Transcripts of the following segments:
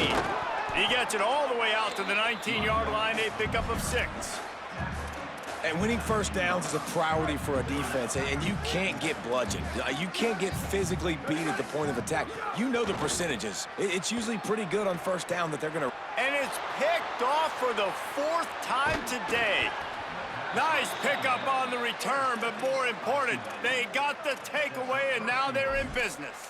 gain. He gets it all the way out to the 19-yard line, a pickup of 6. And winning first downs is a priority for a defense, and you can't get bludgeoned. You can't get physically beat at the point of attack. You know the percentages. It's usually pretty good on first down that they're going to... And it's picked off for the 4th time today. Nice pickup on the return, but more important, they got the takeaway, and now they're in business.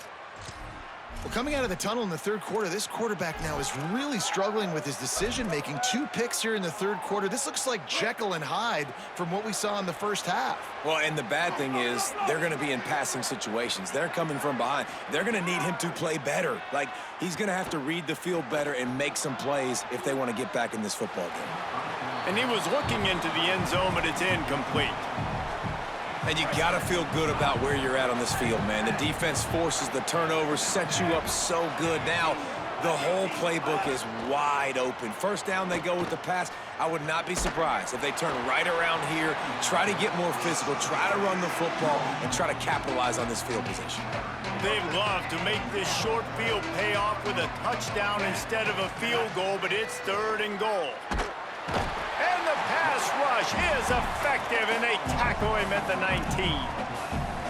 Well, coming out of the tunnel in the third quarter, this quarterback now is really struggling with his decision-making. 2 picks here in the third quarter. This looks like Jekyll and Hyde from what we saw in the first half. Well, and the bad thing is they're going to be in passing situations. They're coming from behind. They're going to need him to play better. Like, he's going to have to read the field better and make some plays if they want to get back in this football game. And he was looking into the end zone, but it's incomplete. And you got to feel good about where you're at on this field, man. The defense forces the turnover, sets you up so good. Now, the whole playbook is wide open. First down, they go with the pass. I would not be surprised if they turn right around here, try to get more physical, try to run the football, and try to capitalize on this field position. They'd love to make this short field pay off with a touchdown instead of a field goal, but it's 3rd and goal. And the pass rush is effective, and they tackle him at the 19.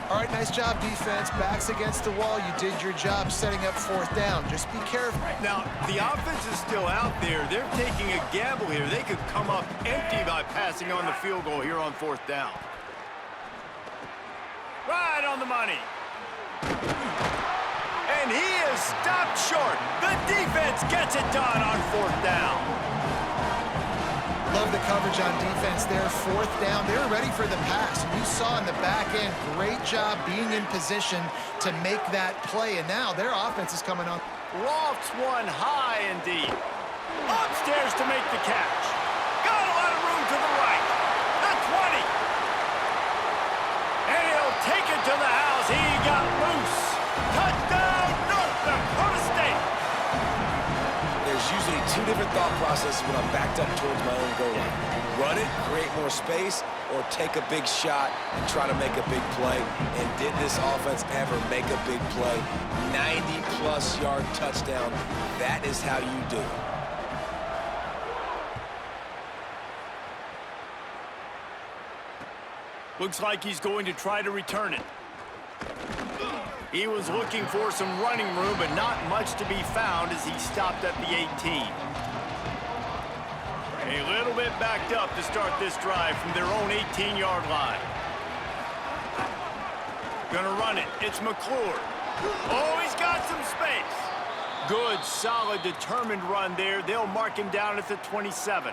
All right, nice job, defense. Backs against the wall. You did your job setting up 4th down. Just be careful. Now, the offense is still out there. They're taking a gamble here. They could come up empty by passing on the field goal here on 4th down. Right on the money. And he is stopped short. The defense gets it done on 4th down. Love the coverage on defense there. 4th down. They were ready for the pass. And you saw in the back end, great job being in position to make that play. And now their offense is coming on. Lofts one high and deep. Upstairs to make the catch. Got a lot of room to the right. The 20. And he'll take it to the house. He got loose. Touchdown, North Dakota State. There's usually 2 different thought processes when I'm backed up towards my own goal line. Run it, create more space, or take a big shot and try to make a big play. And did this offense ever make a big play? 90-plus yard touchdown. That is how you do it. Looks like he's going to try to return it. He was looking for some running room, but not much to be found as he stopped at the 18. A little bit backed up to start this drive from their own 18-yard line. Gonna run it. It's McClure. Oh, he's got some space. Good, solid, determined run there. They'll mark him down at the 27.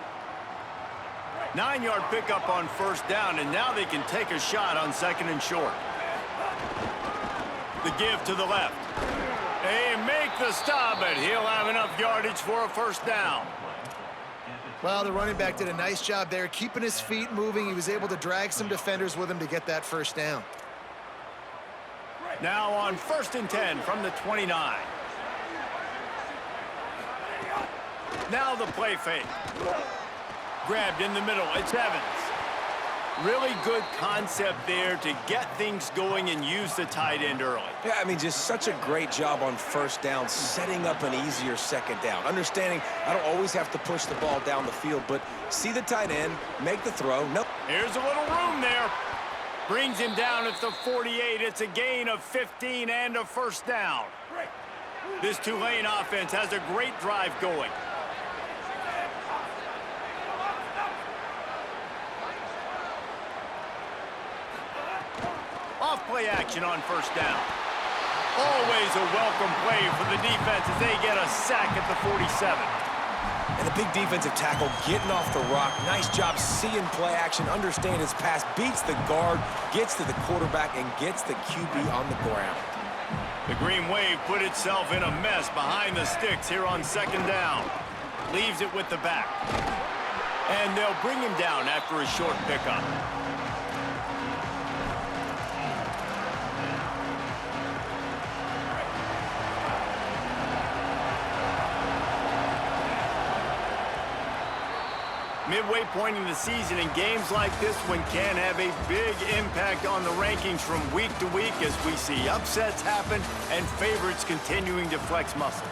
9-yard pickup on 1st down, and now they can take a shot on 2nd and short. The give to the left. They make the stop, but he'll have enough yardage for a 1st down. Well, the running back did a nice job there, keeping his feet moving. He was able to drag some defenders with him to get that 1st down. Now on 1st and 10 from the 29. Now the play fake. Grabbed in the middle. It's Evans. Really good concept there to get things going and use the tight end early. Yeah, I mean, just such a great job on 1st down, setting up an easier 2nd down. Understanding I don't always have to push the ball down the field, but see the tight end, make the throw. Nope. Here's a little room there. Brings him down at the 48. It's a gain of 15 and a 1st down. This Tulane offense has a great drive going. Off-play action on 1st down. Always a welcome play for the defense as they get a sack at the 47. And a big defensive tackle getting off the rock. Nice job seeing play action, understand his pass, beats the guard, gets to the quarterback, and gets the QB on the ground. The Green Wave put itself in a mess behind the sticks here on 2nd down. Leaves it with the back. And they'll bring him down after a short pickup. Midway point in the season, and games like this one can have a big impact on the rankings from week to week as we see upsets happen and favorites continuing to flex muscle.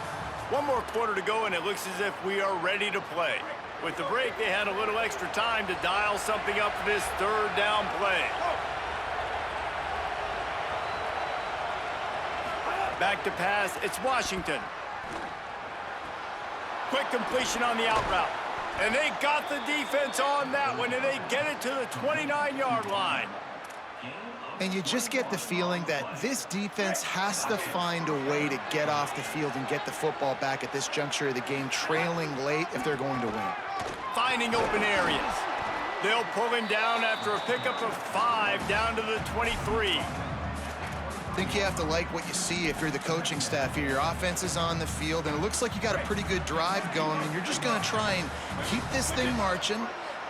One more quarter to go, and it looks as if we are ready to play. With the break, they had a little extra time to dial something up for this third down play. Back to pass, it's Washington. Quick completion on the out route. And they got the defense on that one, and they get it to the 29-yard line. And you just get the feeling that this defense has to find a way to get off the field and get the football back at this juncture of the game, trailing late if they're going to win. Finding open areas. They'll pull him down after a pickup of 5 down to the 23. I think you have to like what you see if you're the coaching staff here. Your offense is on the field, and it looks like you got a pretty good drive going, and you're just going to try and keep this thing marching,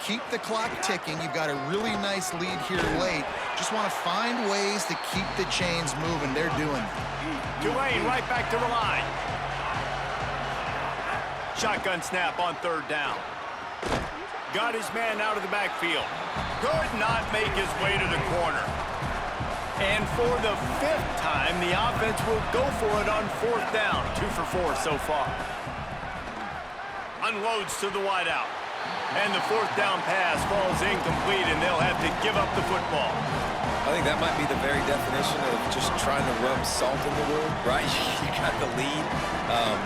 keep the clock ticking. You've got a really nice lead here late. Just want to find ways to keep the chains moving. They're doing it. Tulane right back to the line. Shotgun snap on third down. Got his man out of the backfield. Could not make his way to the corner. And for the 5th time, the offense will go for it on fourth down. 2 for 4 so far. Unloads to the wideout. And the fourth down pass falls incomplete, and they'll have to give up the football. I think that might be the very definition of just trying to rub salt in the wound, right? You got the lead,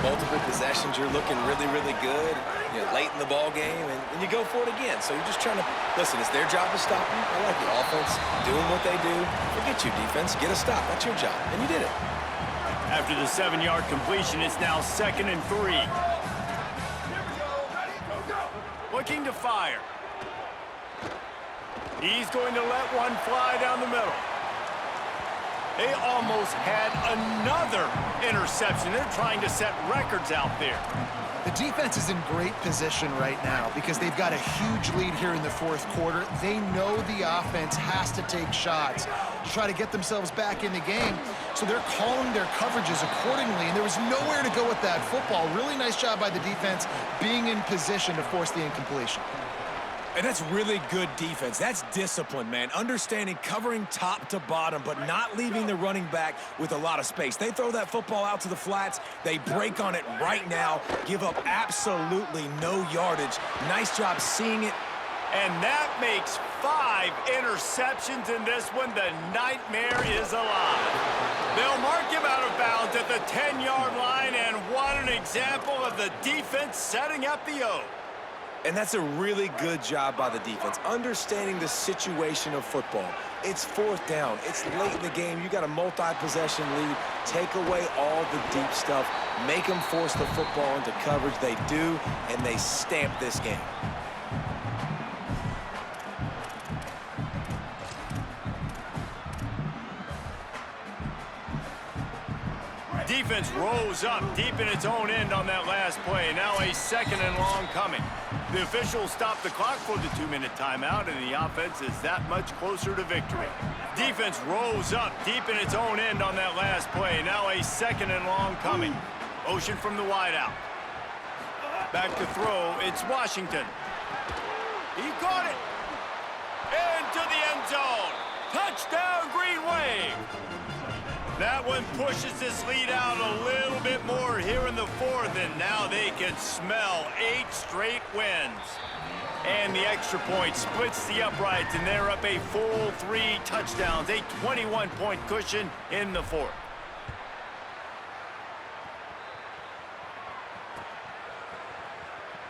multiple possessions, you're looking really, really good, late in the ball game, and you go for it again. So you're just trying to, listen, it's their job to stop you. I like the offense doing what they do. Forget you, defense. Get a stop. That's your job, and you did it. After the 7-yard completion, it's now 2nd and 3. Looking to fire. He's going to let one fly down the middle. They almost had another interception. They're trying to set records out there. The defense is in great position right now because they've got a huge lead here in the fourth quarter. They know the offense has to take shots to try to get themselves back in the game. So they're calling their coverages accordingly, and there was nowhere to go with that football. Really nice job by the defense being in position to force the incompletion. And that's really good defense. That's discipline, man. Understanding covering top to bottom, but not leaving the running back with a lot of space. They throw that football out to the flats. They break on it right now, give up absolutely no yardage. Nice job seeing it. And that makes 5 interceptions in this one. The nightmare is alive. They'll mark him out of bounds at the 10-yard line, and what an example of the defense setting up the O. And that's a really good job by the defense, understanding the situation of football. It's fourth down. It's late in the game. You got a multi-possession lead. Take away all the deep stuff. Make them force the football into coverage. They do, and they stamp this game. Defense rose up deep in its own end on that last play. Now a 2nd and long coming. The officials stopped the clock for the 2-minute timeout, and the offense is that much closer to victory. Defense rose up deep in its own end on that last play. Now a 2nd and long coming. Motion from the wideout. Back to throw. It's Washington. He caught it. Into the end zone. Touchdown, Green Wave. That one pushes this lead out a little bit more here in the fourth, and now they can smell 8 straight wins. And the extra point splits the uprights, and they're up a full 3 touchdowns, a 21-point cushion in the fourth.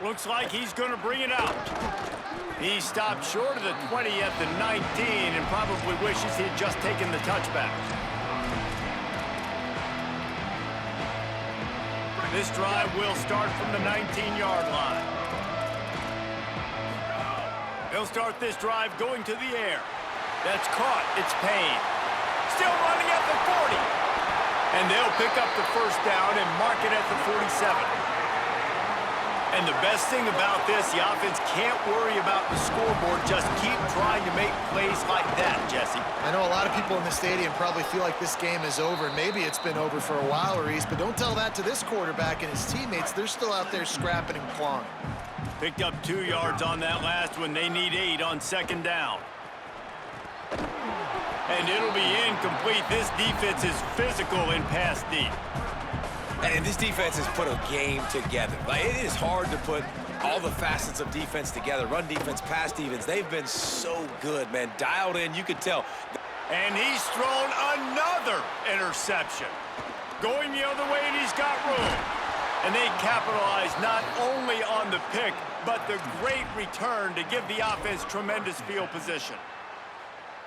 Looks like he's going to bring it out. He stopped short of the 20 at the 19 and probably wishes he had just taken the touchback. This drive will start from the 19-yard line. They'll start this drive going to the air. That's caught. It's Payne. Still running at the 40. And they'll pick up the first down and mark it at the 47. And the best thing about this, the offense can't worry about the scoreboard. Just keep trying to make plays like that, Jesse. I know a lot of people in the stadium probably feel like this game is over, and maybe it's been over for a while, Reese, but don't tell that to this quarterback and his teammates. They're still out there scrapping and clawing. Picked up 2 yards on that last one. They need 8 on 2nd down. And it'll be incomplete. This defense is physical in pass deep. And this defense has put a game together. Like, it is hard to put all the facets of defense together. Run defense, pass defense. They've been so good, man. Dialed in, you could tell. And he's thrown another interception. Going the other way, and he's got room. And they capitalize not only on the pick, but the great return to give the offense tremendous field position.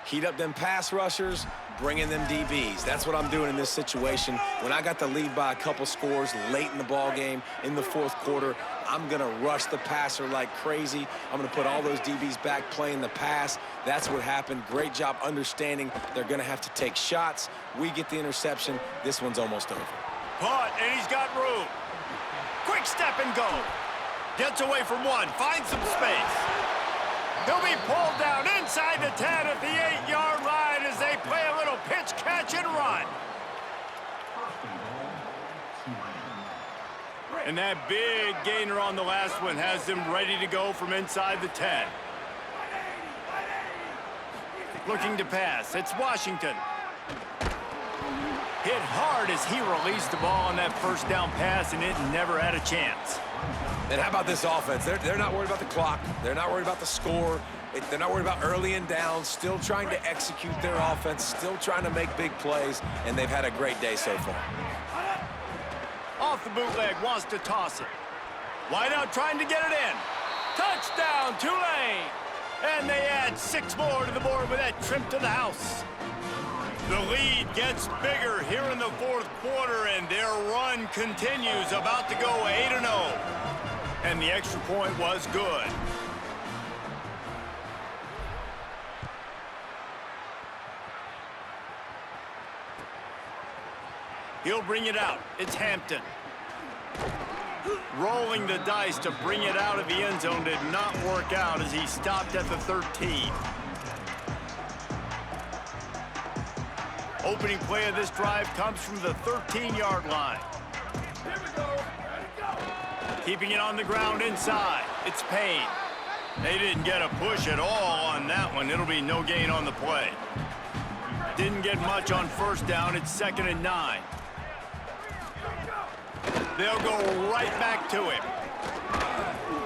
Heat up them pass rushers, bring in them DBs. That's what I'm doing in this situation. When I got the lead by a couple scores late in the ball game, in the fourth quarter, I'm going to rush the passer like crazy. I'm going to put all those DBs back playing the pass. That's what happened. Great job understanding they're going to have to take shots. We get the interception. This one's almost over. Caught, and he's got room. Quick step and go. Gets away from one, finds some space. He'll be pulled down inside the 10 at the 8-yard line as they play a little pitch, catch, and run. And that big gainer on the last one has them ready to go from inside the 10. Looking to pass, it's Washington. Hit hard as he released the ball on that first down pass, and it never had a chance. And how about this offense? They're not worried about the clock. They're not worried about the score. They're not worried about early and down. Still trying to execute their offense. Still trying to make big plays. And they've had a great day so far. Off the bootleg, wants to toss it. Wide out trying to get it in. Touchdown, Tulane. And they add 6 more to the board with that trip to the house. The lead gets bigger here in the fourth quarter, and their run continues, about to go 8-0. And the extra point was good. He'll bring it out. It's Hampton. Rolling the dice to bring it out of the end zone did not work out as he stopped at the 13. Opening play of this drive comes from the 13-yard line. Keeping it on the ground inside. It's Payne. They didn't get a push at all on that one. It'll be no gain on the play. Didn't get much on first down. It's 2nd and 9. They'll go right back to him.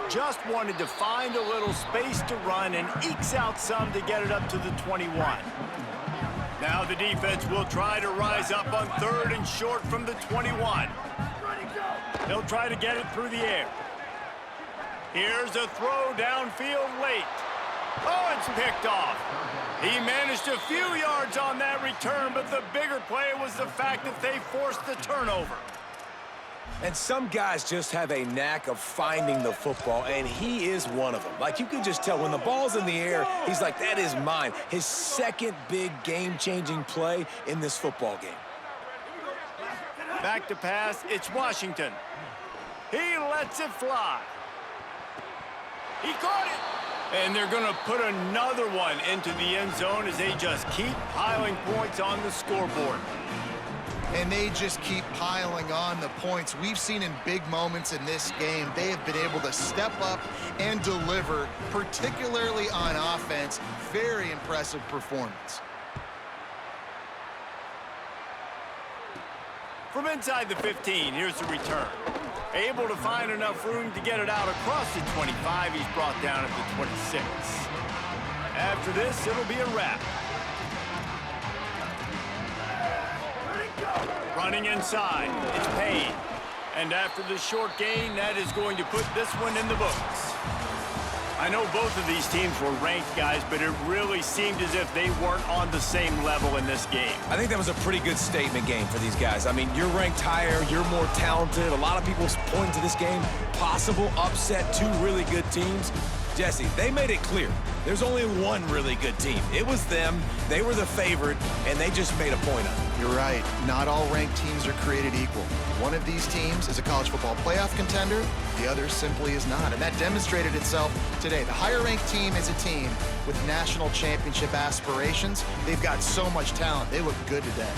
Just wanted to find a little space to run and ekes out some to get it up to the 21. Now the defense will try to rise up on 3rd and short from the 21. They'll try to get it through the air. Here's a throw downfield late. Oh, it's picked off. He managed a few yards on that return, but the bigger play was the fact that they forced the turnover. And some guys just have a knack of finding the football, and he is one of them. Like, you can just tell when the ball's in the air, he's like, that is mine. His second big game-changing play in this football game. Back to pass, it's Washington. He lets it fly. He caught it. And they're going to put another one into the end zone as they just keep piling points on the scoreboard. And they just keep piling on the points. We've seen in big moments in this game, they have been able to step up and deliver, particularly on offense. Very impressive performance. From inside the 15, here's the return. Able to find enough room to get it out across the 25. He's brought down at the 26. After this, it'll be a wrap. Running inside, it's Payne. And after the short gain, that is going to put this one in the books. I know both of these teams were ranked, guys, but it really seemed as if they weren't on the same level in this game. I think that was a pretty good statement game for these guys. I mean, you're ranked higher, you're more talented. A lot of people point to this game, possible upset, 2 really good teams. Jesse, they made it clear. There's only one really good team. It was them. They were the favorite, and they just made a point of it. You're right. Not all ranked teams are created equal. One of these teams is a college football playoff contender. The other simply is not, and that demonstrated itself today. The higher-ranked team is a team with national championship aspirations. They've got so much talent. They look good today.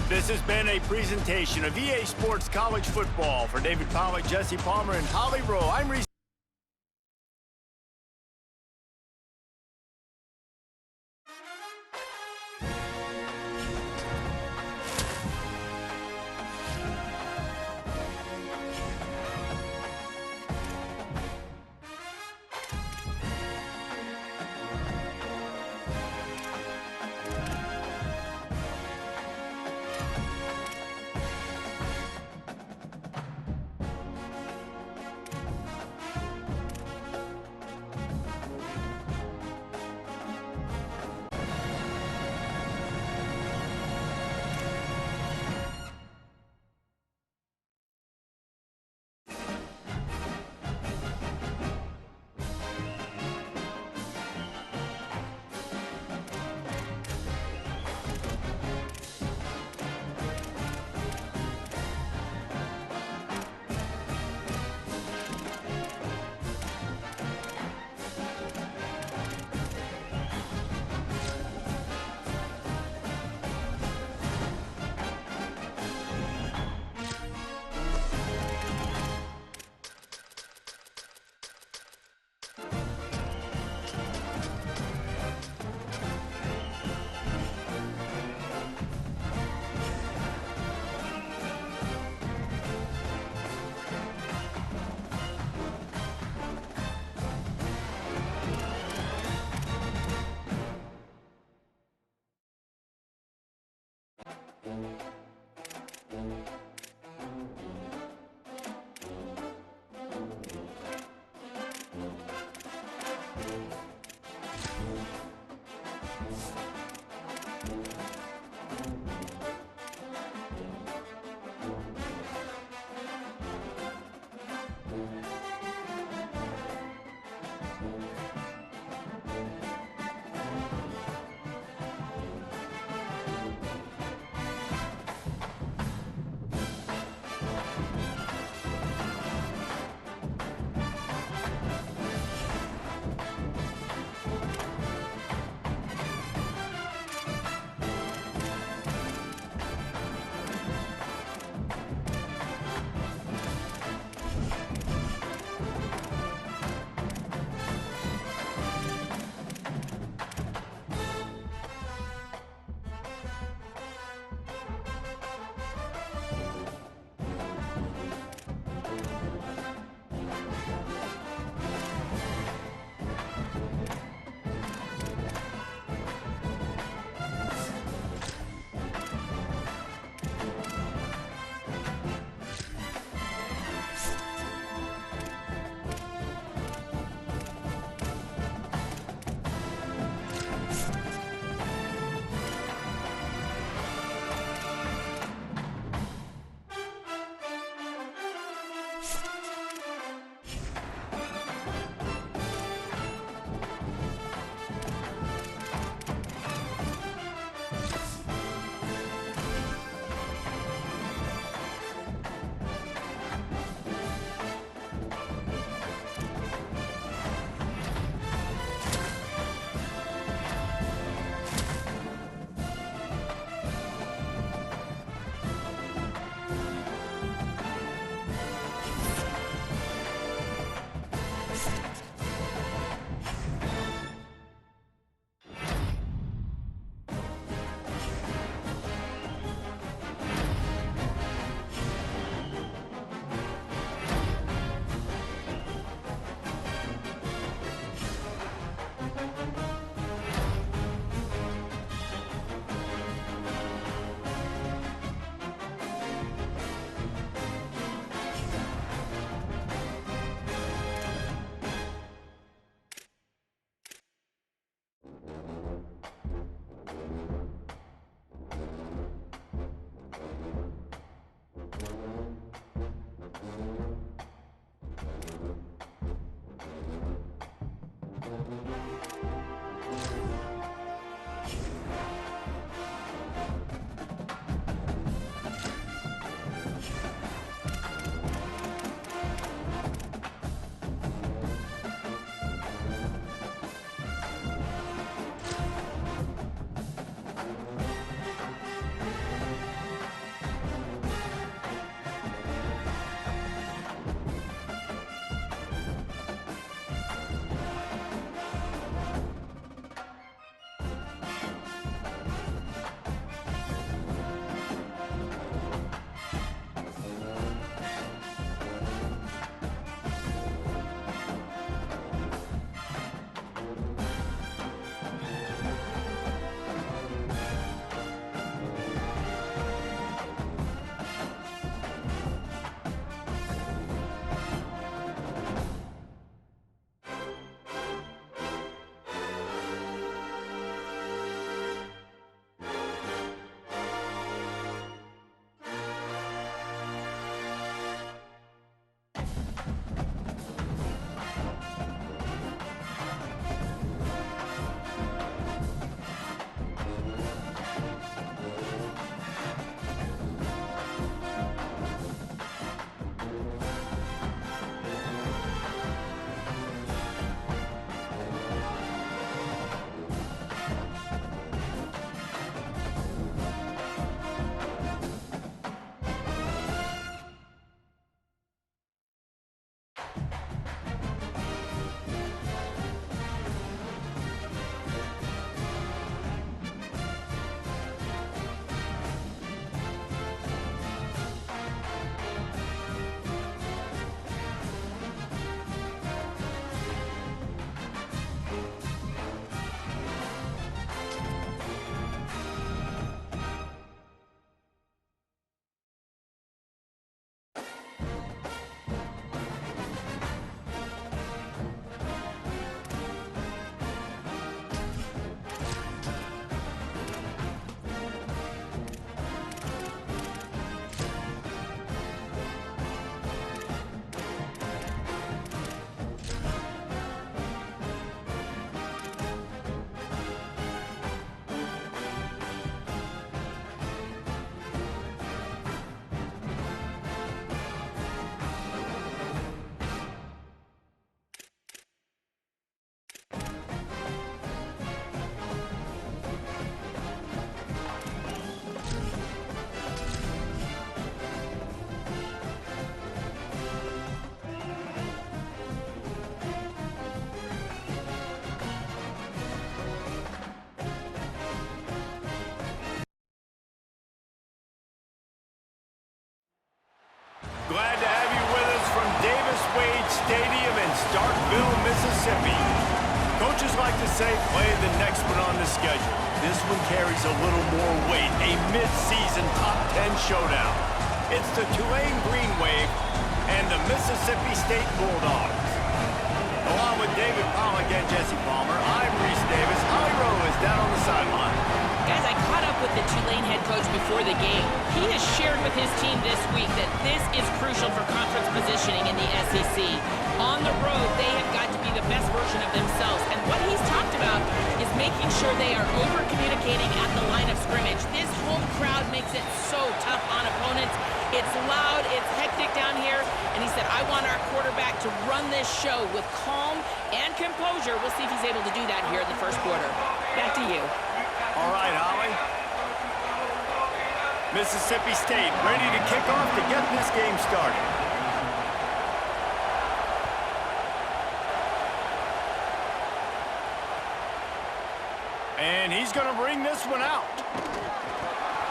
This has been a presentation of EA Sports College Football. For David Pollack, Jesse Palmer, and Holly Rowe, I'm Reese. Stadium in Starkville, Mississippi. Coaches like to say, play the next one on the schedule. This one carries a little more weight, a mid-season top 10 showdown. It's the Tulane Green Wave and the Mississippi State Bulldogs. Along with David Pollack and Jesse Palmer, I'm Reese Davis. Holly Rowe is down on the sideline. Guys, I caught up with the Tulane head coach before the game. He has shared with his team this week that this is crucial for conference positioning in the SEC. On the road, they have got to be the best version of themselves. And what he's talked about is making sure they are over-communicating at the line of scrimmage. This home crowd makes it so tough on opponents. It's loud, it's hectic down here. And he said, I want our quarterback to run this show with calm and composure. We'll see if he's able to do that here in the first quarter. Back to you. All right, Holly. Mississippi State ready to kick off to get this game started. And he's going to bring this one out.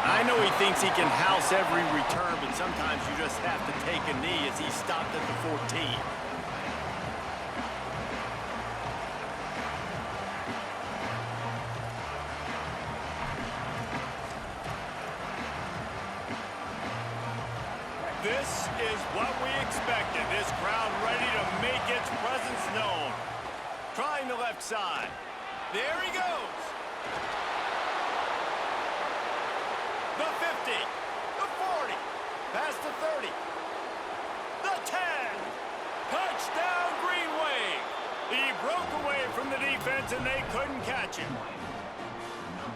I know he thinks he can house every return, but sometimes you just have to take a knee as he stopped at the 14. This is what we expected. This crowd ready to make its presence known. Trying the left side. There he goes. The 50. The 40. Past the 30. The 10. Touchdown, Green Wave. He broke away from the defense and they couldn't catch him.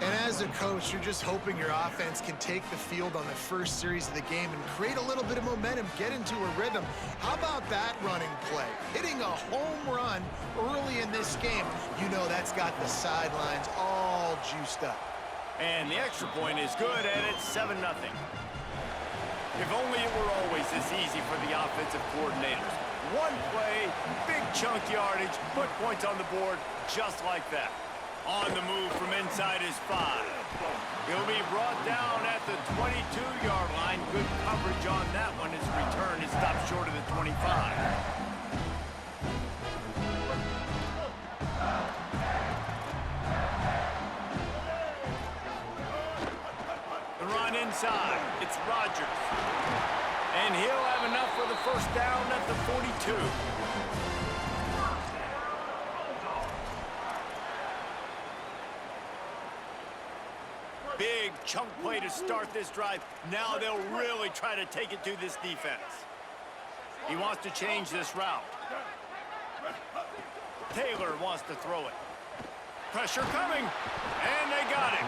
And as a coach, you're just hoping your offense can take the field on the first series of the game and create a little bit of momentum, get into a rhythm. How about that running play? Hitting a home run early in this game. You know that's got the sidelines all juiced up. And the extra point is good, and it's 7-0. If only it were always this easy for the offensive coordinators. One play, big chunk yardage, put points on the board just like that. On the move from inside his 5. He'll be brought down at the 22-yard line. Good coverage on that one. His return is stopped short of the 25. The run inside. It's Rodgers. And he'll have enough for the first down at the 42. Big chunk play to start this drive. Now they'll really try to take it to this defense. He wants to change this route. Taylor wants to throw it. Pressure coming, and they got him.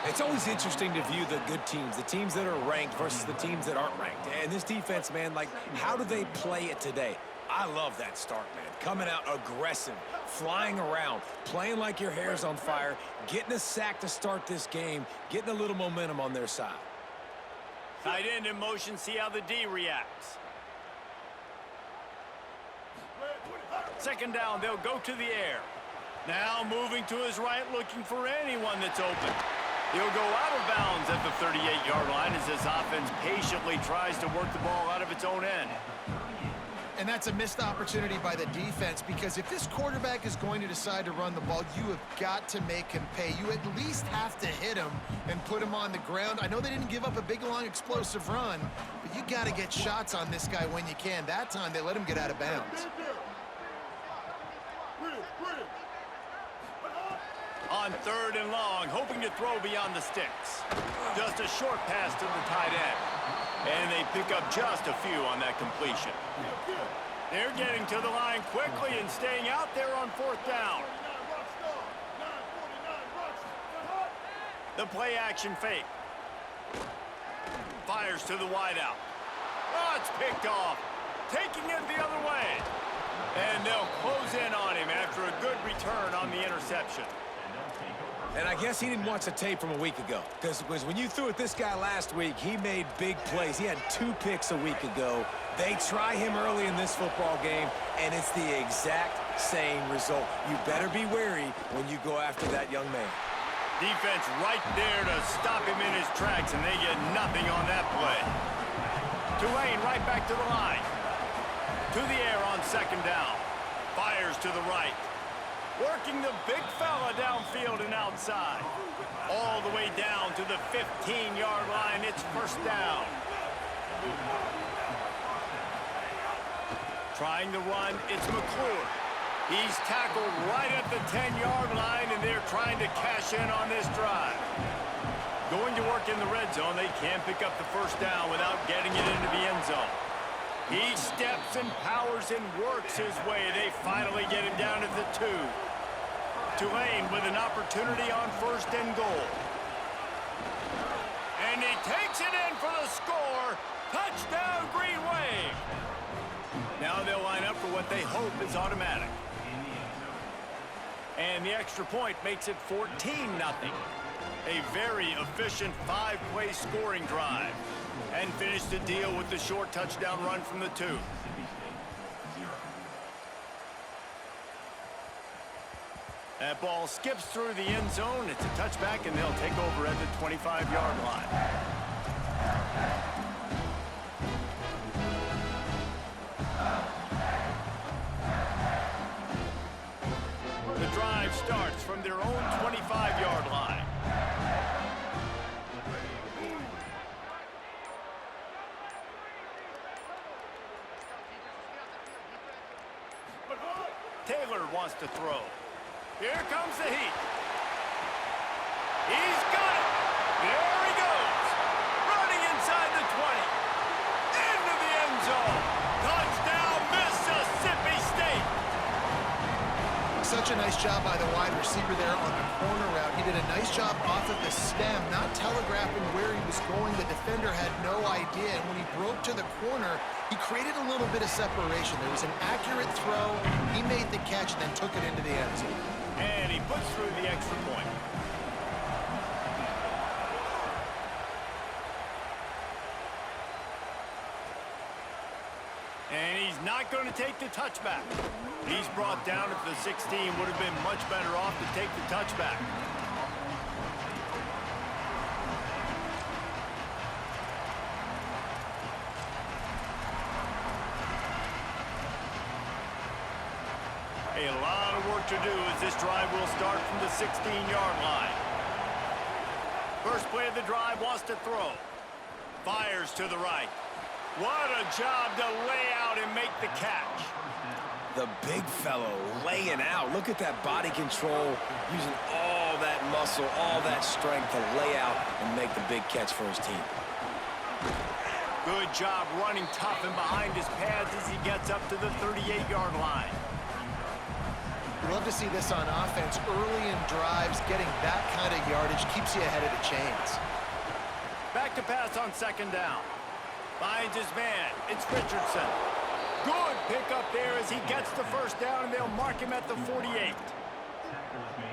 It's always interesting to view the good teams, the teams that are ranked versus the teams that aren't ranked. And this defense, man, like, how do they play it today? I love that start, man. Coming out aggressive, flying around, playing like your hair's on fire, getting a sack to start this game, getting a little momentum on their side. Tight end in motion, see how the D reacts. Second down, they'll go to the air. Now moving to his right, looking for anyone that's open. He'll go out of bounds at the 38-yard line as this offense patiently tries to work the ball out of its own end. And that's a missed opportunity by the defense, because if this quarterback is going to decide to run the ball, you have got to make him pay. You at least have to hit him and put him on the ground. I know they didn't give up a big, long, explosive run, but you got to get shots on this guy when you can. That time, they let him get out of bounds. On 3rd and long, hoping to throw beyond the sticks. Just a short pass to the tight end. And they pick up just a few on that completion. They're getting to the line quickly and staying out there on 4th down. The play action fake. Fires to the wideout. Oh, it's picked off. Taking it the other way. And they'll close in on him after a good return on the interception. And I guess he didn't watch the tape from a week ago, because when you threw at this guy last week, he made big plays. He had 2 picks a week ago. They try him early in this football game, and it's the exact same result. You better be wary when you go after that young man. Defense right there to stop him in his tracks, and they get nothing on that play. Tulane right back to the line. To the air on second down. Fires to the right. Working the big fella downfield and outside. All the way down to the 15-yard line. It's first down. Trying to run, it's McClure. He's tackled right at the 10-yard line, and they're trying to cash in on this drive. Going to work in the red zone, they can't pick up the first down without getting it into the end zone. He steps and powers and works his way. They finally get him down at the 2. Tulane with an opportunity on first and goal. And he takes it in for the score. Touchdown, Green Wave. Now they'll line up for what they hope is automatic. And the extra point makes it 14-0. A very efficient 5-play scoring drive. And finish the deal with the short touchdown run from the 2. That ball skips through the end zone. It's a touchback, and they'll take over at the 25-yard line. The drive starts from their own 25-yard line. Taylor wants to throw. Here comes the heat. He's got it. There he goes. Running inside the 20. Into the end zone. Touchdown, Mississippi State. Such a nice job by the wide receiver there on the corner route. He did a nice job off of the stem, not telegraphing where he was going. The defender had no idea, and when he broke to the corner, he created a little bit of separation. There was an accurate throw. He made the catch and then took it into the end zone. And he puts through the extra point. And he's not going to take the touchback. He's brought down at the 16. Would have been much better off to take the touchback. A lot of work to do as this drive will start from the 16-yard line. First play of the drive wants to throw. Fires to the right. What a job to lay out and make the catch. The big fellow laying out. Look at that body control, using all that muscle, all that strength to lay out and make the big catch for his team. Good job running tough and behind his pads as he gets up to the 38-yard line. You love to see this on offense. Early in drives, getting that kind of yardage keeps you ahead of the chains. Back to pass on second down. Finds his man. It's Richardson. Good pickup there as he gets the first down, and they'll mark him at the 48.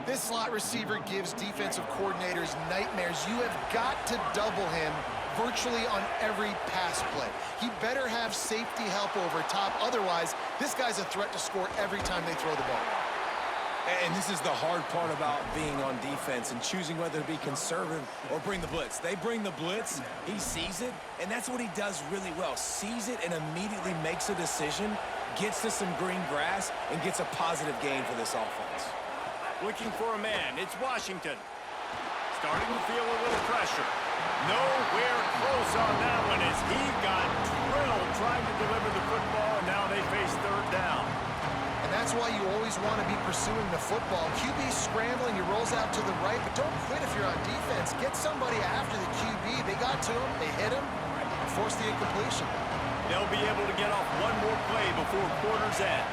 This slot receiver gives defensive coordinators nightmares. You have got to double him virtually on every pass play. He better have safety help over top. Otherwise, this guy's a threat to score every time they throw the ball. And this is the hard part about being on defense and choosing whether to be conservative or bring the blitz. They bring the blitz, he sees it, and that's what he does really well. Sees it and immediately makes a decision, gets to some green grass, and gets a positive gain for this offense. Looking for a man. It's Washington. Starting to feel a little pressure. Nowhere close on that one as he got drilled trying to deliver the football, and now they face third down. And that's why you always want to be pursuing the football. QB's scrambling, he rolls out to the right, but don't quit if you're on defense. Get somebody after the QB. They got to him, they hit him, and forced the incompletion. They'll be able to get off one more play before quarter's end.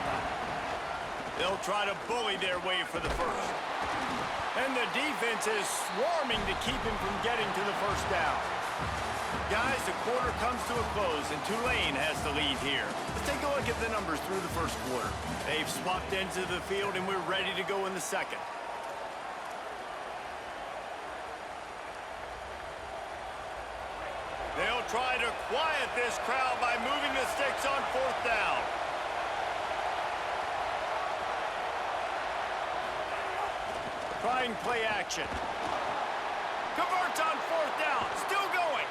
They'll try to bully their way for the first. And the defense is swarming to keep him from getting to the first down. Guys, the quarter comes to a close, and Tulane has the lead here. Let's take a look at the numbers through the first quarter. They've swapped ends of the field, and we're ready to go in the second. They'll try to quiet this crowd by moving the sticks on fourth down. Trying play action. Converts on fourth down. Still going.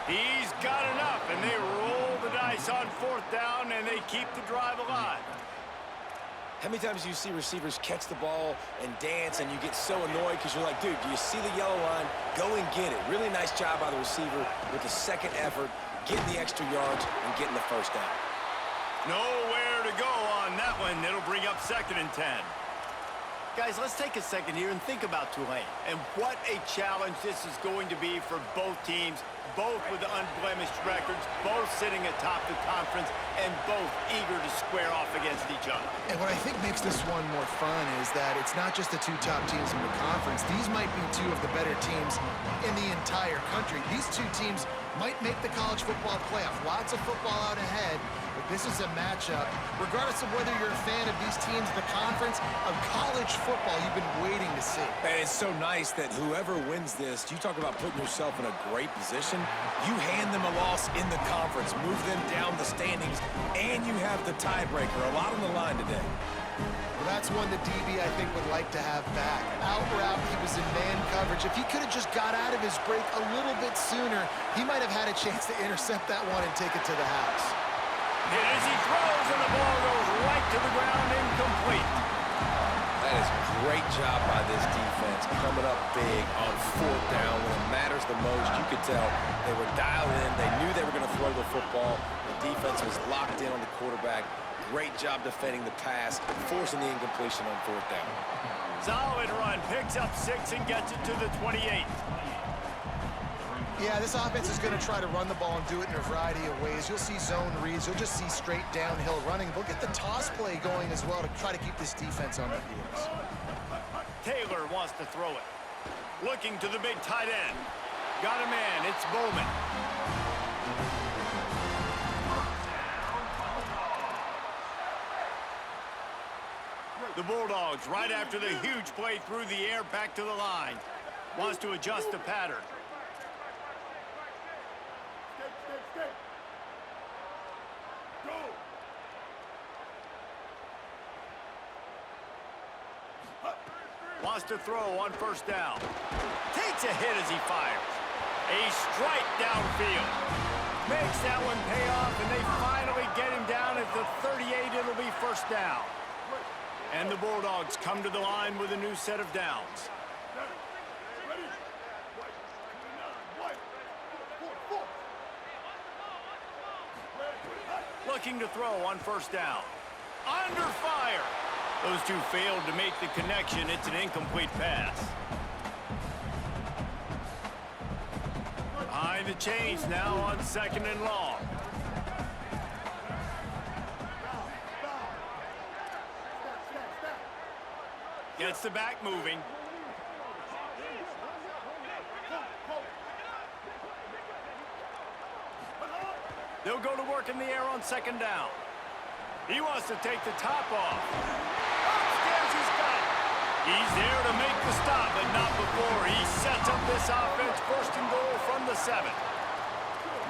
He's got enough, and they roll the dice this on 4th down, and they keep the drive alive. How many times do you see receivers catch the ball and dance, and you get so annoyed because you're like, dude, do you see the yellow line? Go and get it. Really nice job by the receiver with the second effort, getting the extra yards and getting the first down. Nowhere to go on that one. It'll bring up 2nd and 10. Guys, let's take a second here and think about Tulane. And what a challenge this is going to be for both teams, both with unblemished records, both sitting atop the conference, and both eager to square off against each other. And what I think makes this one more fun is that it's not just the two top teams in the conference. These might be two of the better teams in the entire country. These two teams might make the college football playoff. Lots of football out ahead, but this is a matchup, regardless of whether you're a fan of these teams in the conference, of college football you've been waiting to see. And it's so nice that whoever wins this, you talk about putting yourself in a great position, you hand them a loss in the conference, move them down the standings, and you have the tiebreaker. A lot on the line today. Well, that's one that DB, I think, would like to have back. Out route, he was in man coverage. If he could have just got out of his break a little bit sooner, he might have had a chance to intercept that one and take it to the house. And as he throws, and the ball goes right to the ground, incomplete. That is a great job by this defense, coming up big on 4th down when it matters the most. You could tell they were dialed in. They knew they were going to throw the football. The defense was locked in on the quarterback. Great job defending the pass, forcing the incompletion on 4th down. Solid run, picks up 6 and gets it to the 28. Yeah, this offense is going to try to run the ball and do it in a variety of ways. You'll see zone reads. You'll just see straight downhill running. They'll get the toss play going as well to try to keep this defense on their heels. Taylor wants to throw it. Looking to the big tight end. Got a man. It's Bowman. The Bulldogs, right after the huge play through the air, back to the line. Wants to adjust the pattern. Wants to throw on 1st down. Takes a hit as he fires. A strike downfield. Makes that one pay off, and they finally get him down at the 38. It'll be 1st down. And the Bulldogs come to the line with a new set of downs. Looking to throw on 1st down. Under fire. Those two failed to make the connection. It's an incomplete pass. Behind the chains now on 2nd and long. Gets the back moving. They'll go to work in the air on 2nd down. He wants to take the top off. Upstairs he's got it. He's there to make the stop, but not before. He sets up this offense 1st and goal from the 7.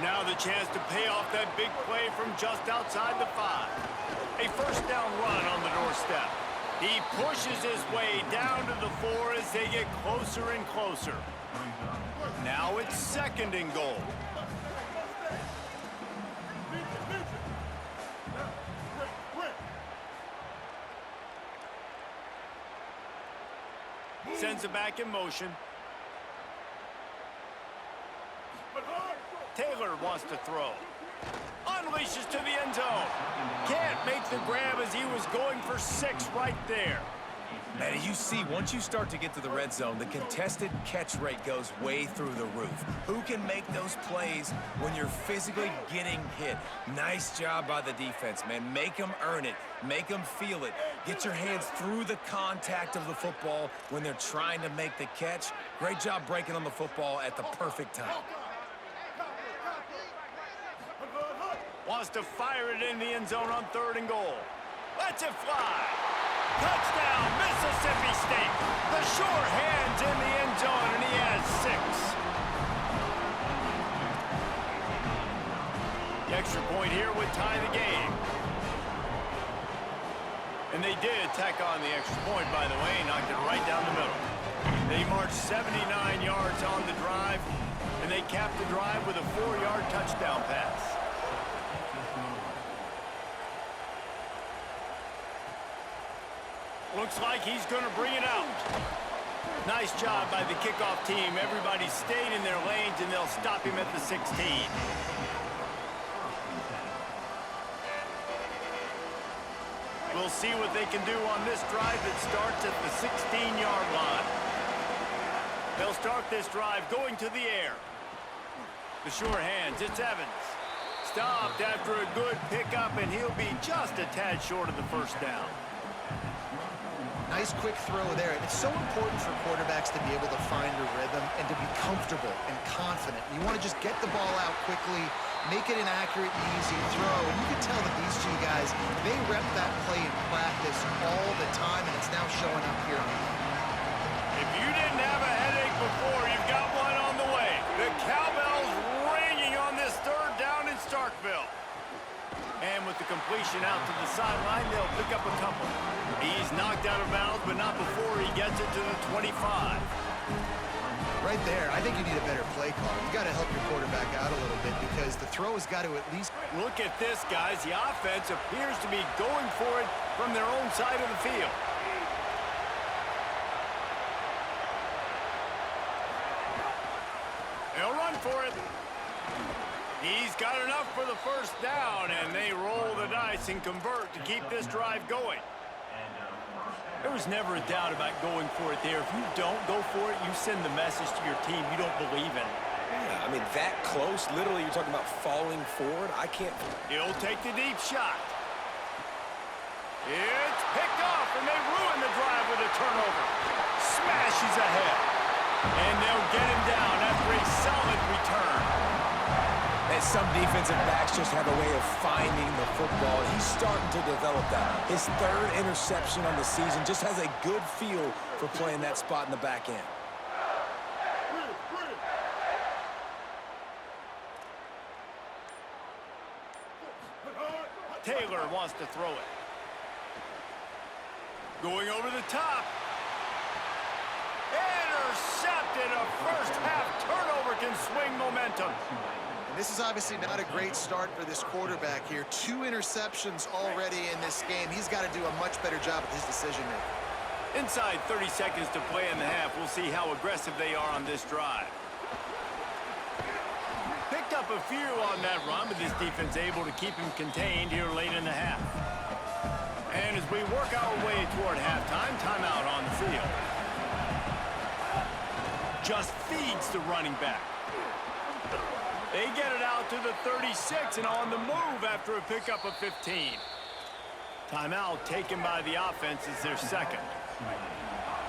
Now the chance to pay off that big play from just outside the 5. A 1st down run on the doorstep. He pushes his way down to the 4 as they get closer and closer. Now it's 2nd and goal. Sends it back in motion. Taylor wants to throw. Unleashes to the end zone. Can't make the grab as he was going for 6 right there. And as you see, once you start to get to the red zone, the contested catch rate goes way through the roof. Who can make those plays when you're physically getting hit? Nice job by the defense, man. Make them earn it. Make them feel it. Get your hands through the contact of the football when they're trying to make the catch. Great job breaking on the football at the perfect time. Wants to fire it in the end zone on 3rd and goal. Lets it fly. Touchdown, Mississippi State. The sure hands in the end zone, and he has 6. The extra point here would tie the game. And they did tack on the extra point, by the way, knocked it right down the middle. They marched 79 yards on the drive, and they capped the drive with a 4-yard touchdown pass. Looks like he's going to bring it out. Nice job by the kickoff team. Everybody stayed in their lanes, and they'll stop him at the 16. We'll see what they can do on this drive that starts at the 16-yard line. They'll start this drive going to the air. The sure hands, it's Evans. Stopped after a good pickup, and he'll be just a tad short of the first down. Nice quick throw there. It's so important for quarterbacks to be able to find a rhythm and to be comfortable and confident. You want to just get the ball out quickly, make it an accurate and easy throw. And you can tell that these two guys, they rep that play in practice all the time, and it's now showing up here on the If you didn't have a headache before, you've got one on the way. The cowbell's ringing on this third down in Starkville. And with the completion out to the sideline, they'll pick up a couple. He's knocked out of bounds, but not before he gets it to the 25. Right there, I think you need a better play call. You got to help your quarterback out a little bit because the throw has got to at least... Look at this, guys. The offense appears to be going for it from their own side of the field. They'll run for it. He's got enough for the first down, and they roll the dice and convert to keep this drive going. There was never a doubt about going for it there. If you don't go for it, you send the message to your team you don't believe in. Yeah, I mean, that close, literally, you're talking about falling forward. I can't... He'll take the deep shot. It's picked off, and they ruin the drive with a turnover. Smashes ahead. And they'll get him down after a solid return. And some defensive backs just have a way of finding the football. He's starting to develop that. His third interception on the season just has a good feel for playing that spot in the back end. Taylor wants to throw it. Going over the top. Intercepted. A first-half turnover can swing momentum. This is obviously not a great start for this quarterback here. 2 interceptions already in this game. He's got to do a much better job with his decision-making. Inside 30 seconds to play in the half. We'll see how aggressive they are on this drive. Picked up a few on that run, but this defense able to keep him contained here late in the half. And as we work our way toward halftime, timeout on the field. Just feeds the running back. They get it out to the 36 and on the move after a pickup of 15. Timeout taken by the offense is their second.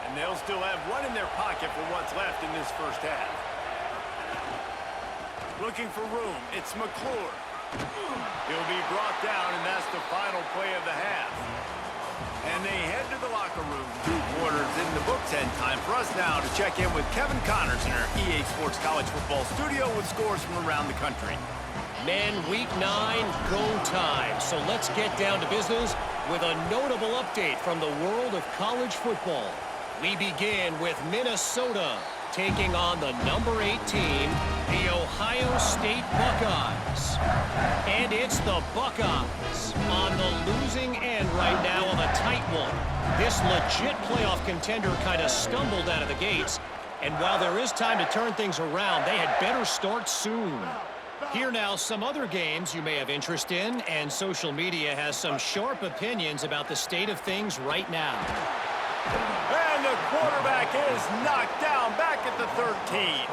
And they'll still have one in their pocket for what's left in this first half. Looking for room, it's McClure. He'll be brought down, and that's the final play of the half. And they head to the locker room. 2 quarters in the books, and time for us now to check in with Kevin Connors in our EA Sports College Football Studio with scores from around the country. Men, week 9, go time. So let's get down to business with a notable update from the world of college football. We begin with Minnesota taking on the number 8 team, the Ohio State Buckeyes. And it's the Buckeyes on the losing end right now of a tight one. This legit playoff contender kind of stumbled out of the gates. And while there is time to turn things around, they had better start soon. Here now, some other games you may have interest in, and social media has some sharp opinions about the state of things right now. And the quarterback is knocked down back at the 13.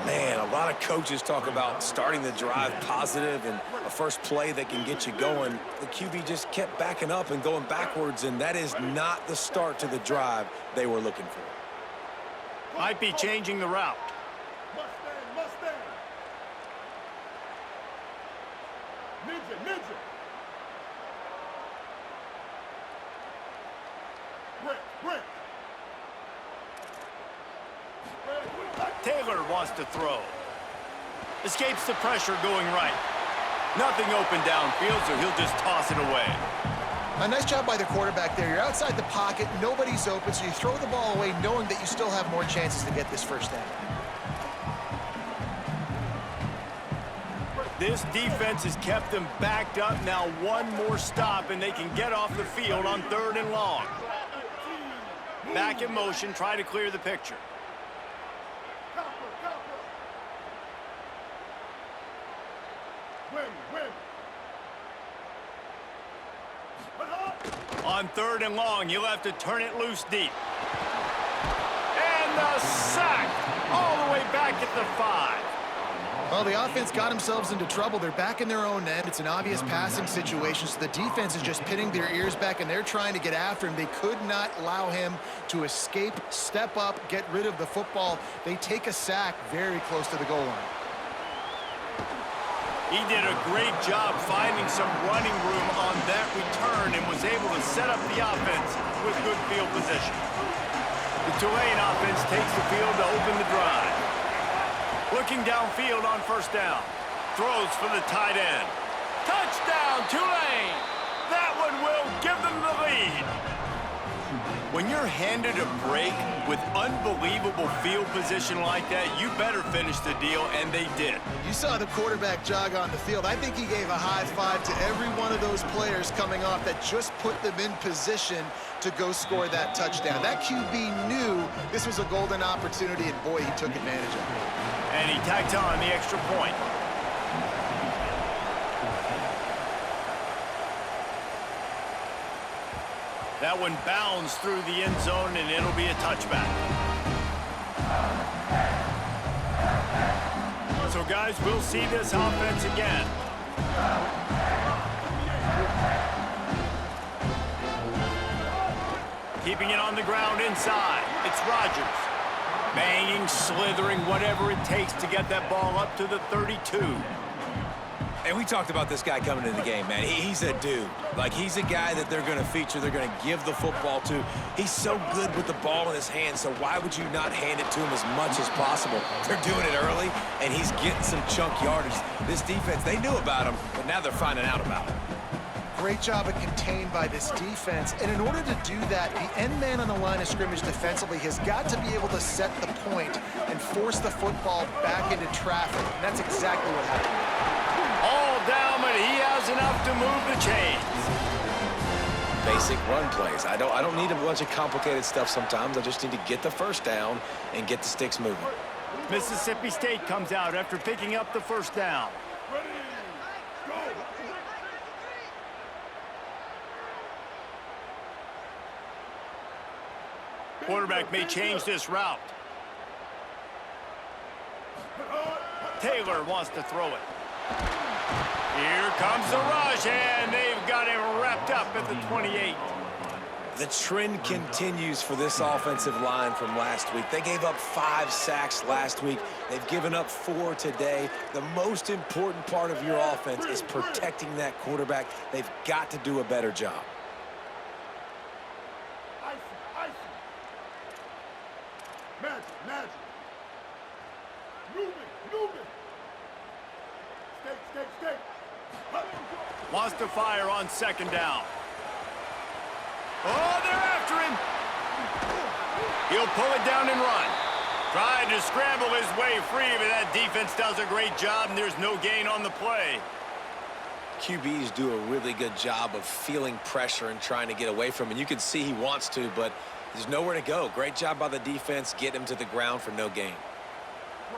Man, a lot of coaches talk about starting the drive positive and a first play that can get you going. The QB just kept backing up and going backwards, and that is not the start to the drive they were looking for. Might be changing the route. Mustang. Ninja. Brick. Taylor wants to throw. Escapes the pressure going right. Nothing open downfield, so he'll just toss it away. A nice job by the quarterback there. You're outside the pocket, nobody's open, so you throw the ball away knowing that you still have more chances to get this first down. This defense has kept them backed up. Now one more stop, and they can get off the field on 3rd and long. Back in motion, try to clear the picture. Copper, copper. Win, win. On 3rd and long, you'll have to turn it loose deep. And the sack all the way back at the 5. Well, the offense got themselves into trouble. They're back in their own end. It's an obvious passing situation, so the defense is just pinning their ears back, and they're trying to get after him. They could not allow him to escape, step up, get rid of the football. They take a sack very close to the goal line. He did a great job finding some running room on that return and was able to set up the offense with good field position. The Tulane offense takes the field to open the drive. Looking downfield on 1st down. Throws for the tight end. Touchdown, Tulane! That one will give them the lead. When you're handed a break with unbelievable field position like that, you better finish the deal, and they did. You saw the quarterback jog on the field. I think he gave a high five to every one of those players coming off that just put them in position to go score that touchdown. That QB knew this was a golden opportunity, and boy, he took advantage of it. And he tacked on the extra point. That one bounds through the end zone, and it'll be a touchback. So, guys, we'll see this offense again. Keeping it on the ground inside. It's Rodgers. Banging, slithering, whatever it takes to get that ball up to the 32. And we talked about this guy coming into the game, man. He's a dude. Like, he's a guy that they're going to feature, they're going to give the football to. He's so good with the ball in his hands, so why would you not hand it to him as much as possible? They're doing it early, and he's getting some chunk yardage. This defense, they knew about him, but now they're finding out about him. Great job of contained by this defense. And in order to do that, the end man on the line of scrimmage defensively has got to be able to set the point and force the football back into traffic. And that's exactly what happened. All down, but he has enough to move the chains. Basic run plays. I don't need a bunch of complicated stuff sometimes. I just need to get the 1st down and get the sticks moving. Mississippi State comes out after picking up the 1st down. Ready, go. Quarterback may change this route. Taylor wants to throw it. Here comes the rush, and they've got him wrapped up at the 28. The trend continues for this offensive line from last week. They gave up 5 sacks last week. They've given up 4 today. The most important part of your offense is protecting that quarterback. They've got to do a better job. Magic. Move it. Stay. Wants to fire on 2nd down. Oh, they're after him. He'll pull it down and run. Trying to scramble his way free, but that defense does a great job, and there's no gain on the play. QBs do a really good job of feeling pressure and trying to get away from him. And you can see he wants to, but there's nowhere to go. Great job by the defense, get him to the ground for no gain.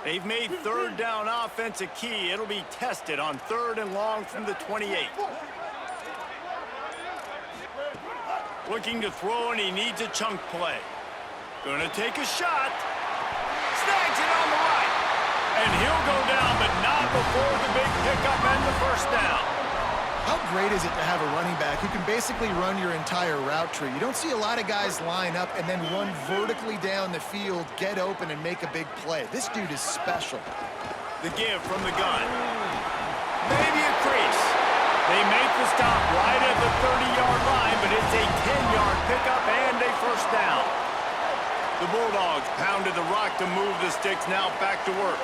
They've made 3rd down offense a key. It'll be tested on 3rd and long from the 28. Looking to throw, and he needs a chunk play. Gonna take a shot. Snags it on the right. And he'll go down, but not before the big pickup and the 1st down. How great is it to have a running back who can basically run your entire route tree? You don't see a lot of guys line up and then run vertically down the field, get open, and make a big play. This dude is special. The give from the gun. Maybe a crease. They make the stop right at the 30-yard line, but it's a 10-yard pickup and a 1st down. The Bulldogs pounded the rock to move the sticks, now back to work.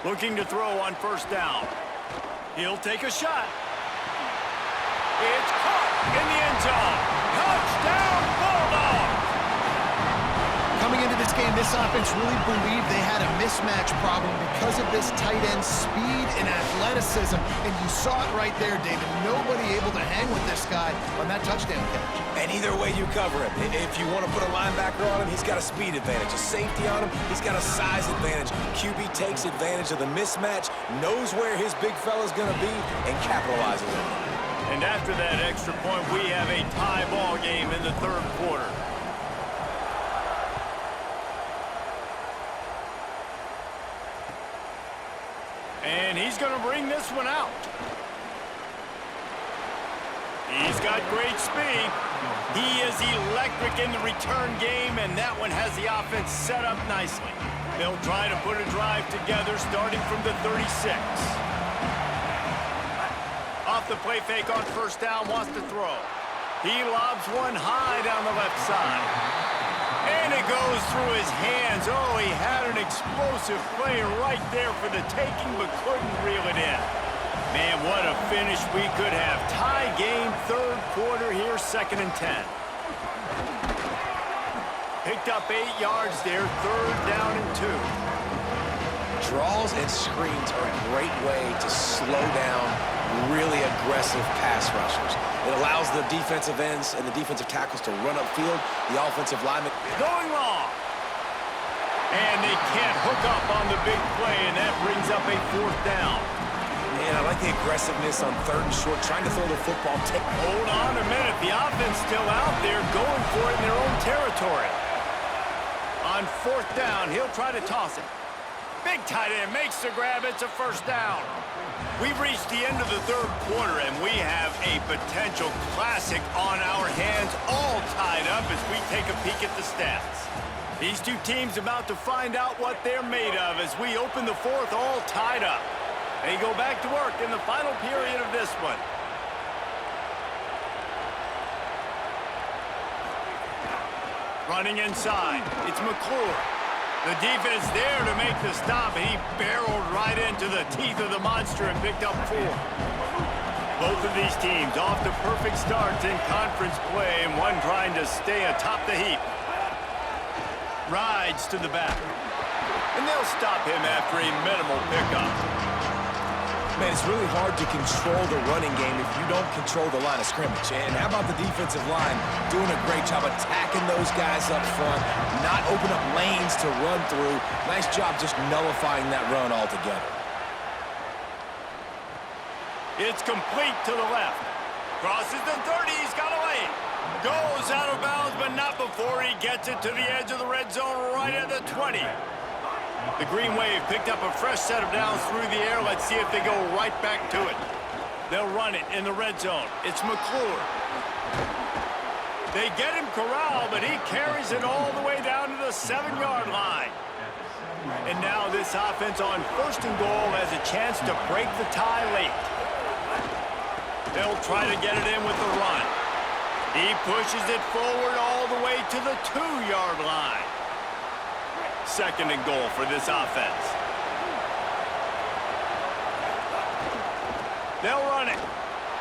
Looking to throw on 1st down. He'll take a shot. It's caught in the end zone. Touchdown, Bulldogs! Coming into this game, this offense really believed they had a mismatch problem because of this tight end speed and athleticism. And you saw it right there, David. Nobody able to hang with this guy on that touchdown catch. And either way you cover him, if you want to put a linebacker on him, he's got a speed advantage. A safety on him, he's got a size advantage. QB takes advantage of the mismatch, knows where his big fella's going to be, and capitalizes on it. And after that extra point, we have a tie ball game in the third quarter. And he's going to bring this one out. He's got great speed. He is electric in the return game, and that one has the offense set up nicely. They'll try to put a drive together starting from the 36. Off the play fake on first down, wants to throw. He lobs one high down the left side. And it goes through his hands. Oh, he had an explosive play right there for the taking, but couldn't reel it in. Man, what a finish we could have. Tie game, third quarter here, 2nd and 10. Picked up 8 yards there, 3rd down and 2. Draws and screens are a great way to slow down really aggressive pass rushers. It allows the defensive ends and the defensive tackles to run upfield. The offensive linemen going long. And they can't hook up on the big play, and that brings up a 4th down. Man, I like the aggressiveness on 3rd and short, trying to throw the football. Hold on a minute. The offense still out there going for it in their own territory. On 4th down, he'll try to toss it. Big tight end makes the grab. It's a 1st down. We've reached the end of the third quarter, and we have a potential classic on our hands, all tied up as we take a peek at the stats. These two teams about to find out what they're made of as we open the 4th, all tied up. They go back to work in the final period of this one. Running inside, it's McClure. The defense there to make the stop, and he barreled right into the teeth of the monster and picked up 4. Both of these teams off to perfect starts in conference play, and one trying to stay atop the heap. Rides to the back. And they'll stop him after a minimal pickup. Man, it's really hard to control the running game if you don't control the line of scrimmage. And how about the defensive line doing a great job attacking those guys up front, not open up lanes to run through. Nice job just nullifying that run altogether. It's complete to the left. Crosses the 30, he's got a lane. Goes out of bounds, but not before he gets it to the edge of the red zone right at the 20. The Green Wave picked up a fresh set of downs through the air. Let's see if they go right back to it. They'll run it in the red zone. It's McClure. They get him corralled, but he carries it all the way down to the 7-yard line. And now this offense on 1st and goal has a chance to break the tie late. They'll try to get it in with the run. He pushes it forward all the way to the 2-yard line. 2nd and goal for this offense. They'll run it.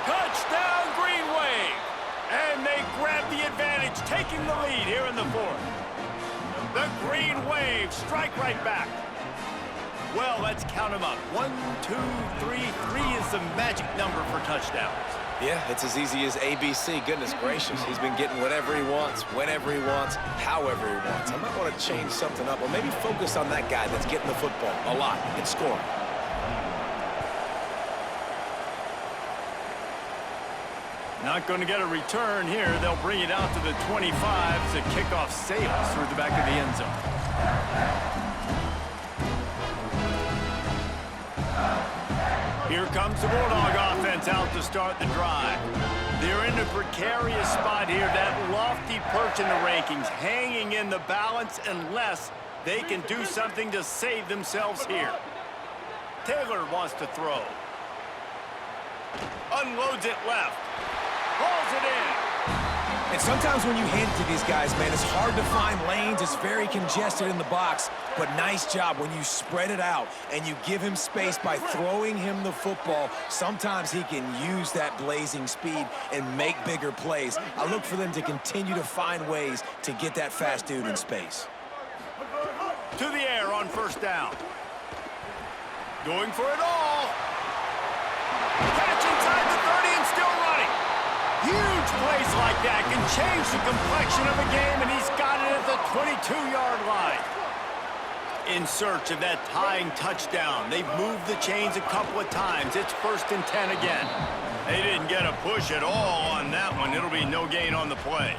Touchdown, Green Wave. And they grab the advantage, taking the lead here in the 4th. The Green Wave strike right back. Well, let's count them up. 1, 2, 3. 3 is the magic number for touchdowns. Yeah, it's as easy as ABC. Goodness gracious, he's been getting whatever he wants, whenever he wants, however he wants. I might want to change something up, or maybe focus on that guy that's getting the football a lot and scoring. Not going to get a return here. They'll bring it out to the 25 as the kickoff sails through the back of the end zone. Here comes the Bulldog offense out to start the drive. They're in a precarious spot here, that lofty perch in the rankings, hanging in the balance unless they can do something to save themselves here. Taylor wants to throw. Unloads it left. Hauls it in. And sometimes when you hand it to these guys, man, it's hard to find lanes. It's very congested in the box. But nice job when you spread it out and you give him space by throwing him the football. Sometimes he can use that blazing speed and make bigger plays. I look for them to continue to find ways to get that fast dude in space. To the air on first down. Going for it all. Catch inside the 30 and still running. Huge plays like that can change the complexion of a game, and he's got it at the 22-yard line. In search of that tying touchdown. They've moved the chains a couple of times. It's 1st and 10 again. They didn't get a push at all on that one. It'll be no gain on the play.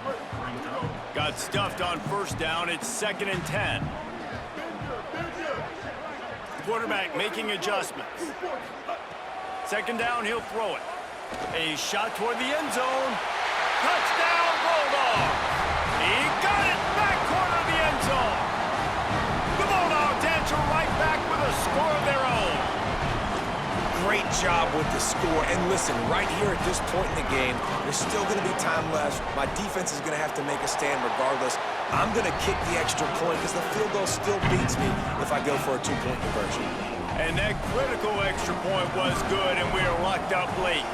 Got stuffed on first down. It's 2nd and 10. Quarterback making adjustments. 2nd down, he'll throw it. A shot toward the end zone. Touchdown, Bulldogs! He got it back corner of the end zone. The Bulldogs answer right back with a score of their own. Great job with the score. And listen, right here at this point in the game, there's still going to be time left. My defense is going to have to make a stand regardless. I'm going to kick the extra point because the field goal still beats me if I go for a 2-point conversion. And that critical extra point was good, and we are locked up late.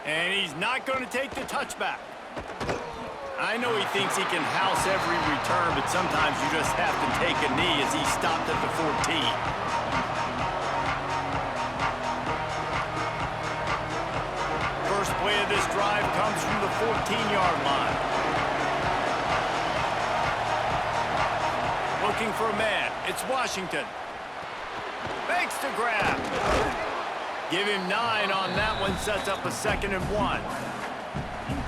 And he's not going to take the touchback. I know he thinks he can house every return, but sometimes you just have to take a knee as he stopped at the 14. First play of this drive comes from the 14-yard line. Looking for a man. It's Washington. Makes the grab. Give him 9 on that one. Sets up a 2nd and 1.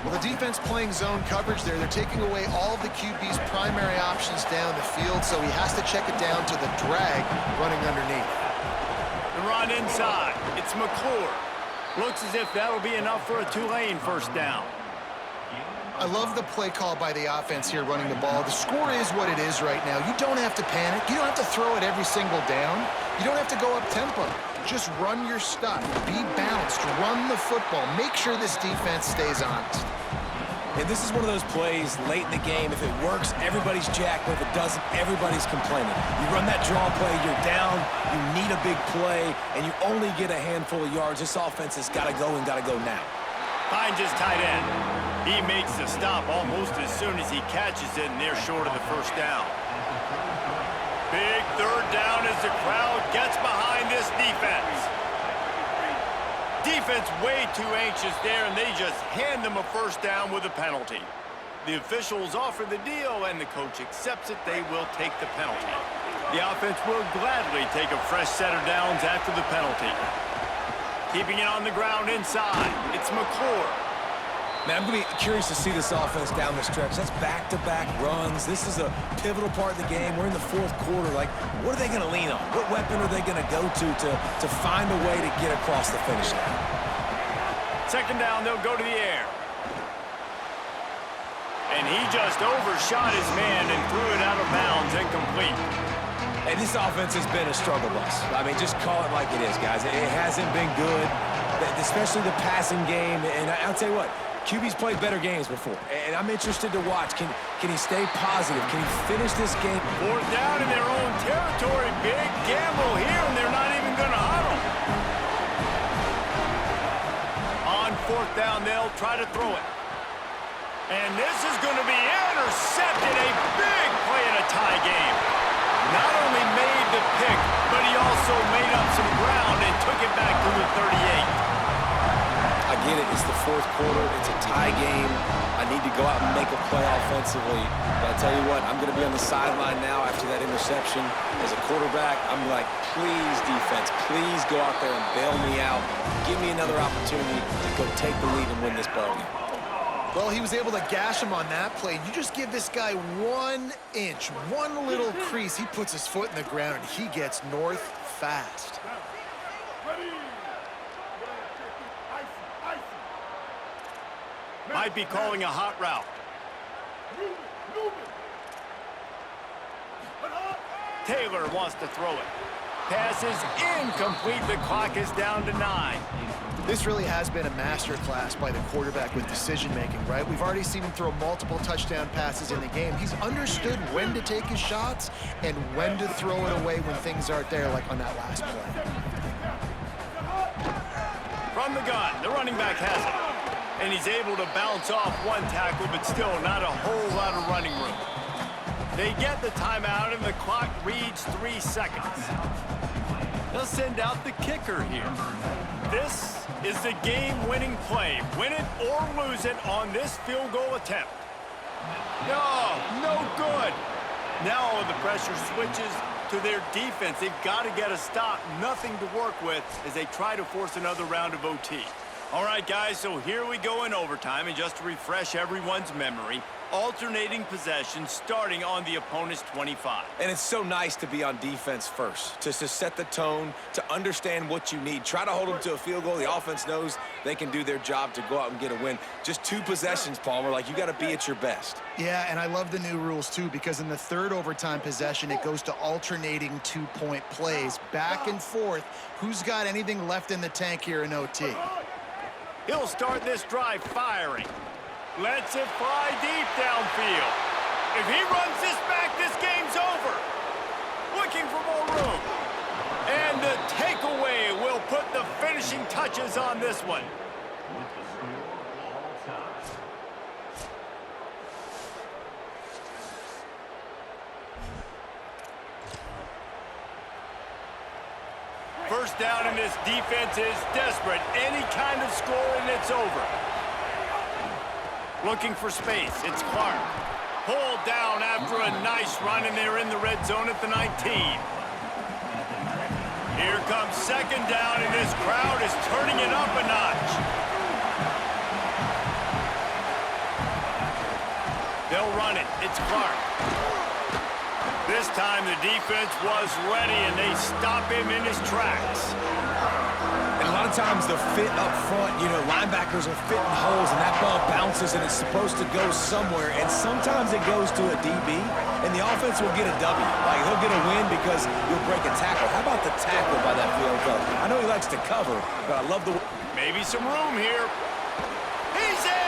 Well, the defense playing zone coverage there. They're taking away all of the QB's primary options down the field, so he has to check it down to the drag running underneath. The run inside. It's McClure. Looks as if that'll be enough for a Tulane first down. I love the play call by the offense here running the ball. The score is what it is right now. You don't have to panic. You don't have to throw it every single down. You don't have to go up tempo. Just run your stuff. Be balanced. Run the football. Make sure this defense stays honest. And this is one of those plays late in the game. If it works, everybody's jacked. But if it doesn't, everybody's complaining. You run that draw play, you're down, you need a big play, and you only get a handful of yards. This offense has got to go and got to go now. Finds his tight end. He makes the stop almost as soon as he catches it, and they're short of the first down. Big 3rd down as the crowd gets behind this defense. Defense way too anxious there, and they just hand them a first down with a penalty. The officials offer the deal, and the coach accepts it. They will take the penalty. The offense will gladly take a fresh set of downs after the penalty. Keeping it on the ground inside. It's McClure. Man, I'm going to be curious to see this offense down the stretch. That's back-to-back runs. This is a pivotal part of the game. We're in the 4th quarter. Like, what are they going to lean on? What weapon are they going to go to find a way to get across the finish line? 2nd down, they'll go to the air. And he just overshot his man and threw it out of bounds, incomplete. And this offense has been a struggle bus. I mean, just call it like it is, guys. It hasn't been good, especially the passing game. And I'll tell you what, QB's played better games before, and I'm interested to watch. Can he stay positive? Can he finish this game? 4th down in their own territory. Big gamble here, and they're not even going to huddle. On 4th down, they'll try to throw it. And this is going to be intercepted. A big play in a tie game. Not only made the pick, but he also made up some ground and took it back to the 38. I get it. It's the 4th quarter. It's a tie game. I need to go out and make a play offensively. But I tell you what, I'm going to be on the sideline now after that interception. As a quarterback, I'm like, please, defense, please go out there and bail me out. Give me another opportunity to go take the lead and win this ball game. Well, he was able to gash him on that play. You just give this guy 1 inch, one little crease. He puts his foot in the ground, and he gets north fast. Ready. Might be calling a hot route. Move it. Taylor wants to throw it. Pass is incomplete. The clock is down to 9. This really has been a masterclass by the quarterback with decision-making, right? We've already seen him throw multiple touchdown passes in the game. He's understood when to take his shots and when to throw it away when things aren't there, like on that last play. From the gun, the running back has it. And he's able to bounce off one tackle, but still not a whole lot of running room. They get the timeout, and the clock reads 3 seconds. They'll send out the kicker here. This is the game-winning play. Win it or lose it on this field goal attempt. No good. Now the pressure switches to their defense. They've got to get a stop. Nothing to work with as they try to force another round of OT. All right, guys, so here we go in overtime, and just to refresh everyone's memory, alternating possession starting on the opponent's 25. And it's so nice to be on defense first, to set the tone, to understand what you need. Try to hold them to a field goal. The offense knows they can do their job to go out and get a win. Just 2 possessions, Palmer. Like, you got to be at your best. Yeah, and I love the new rules, too, because in the third overtime possession, it goes to alternating 2-point plays. Back and forth. Who's got anything left in the tank here in OT? He'll start this drive firing. Lets it fly deep downfield. If he runs this back, this game's over. Looking for more room. And the takeaway will put the finishing touches on this one. First down, and this defense is desperate. Any kind of score, and it's over. Looking for space. It's Clark. Pulled down after a nice run, and they're in the red zone at the 19. Here comes second down, and this crowd is turning it up a notch. They'll run it. It's Clark. This time the defense was ready, and they stop him in his tracks. And a lot of times the fit up front, you know, linebackers are fitting holes, and that ball bounces, and it's supposed to go somewhere. And sometimes it goes to a DB, and the offense will get a W. Like, he'll get a win because you'll break a tackle. How about the tackle by that field goal? I know he likes to cover, but I love the... Maybe some room here. He's in!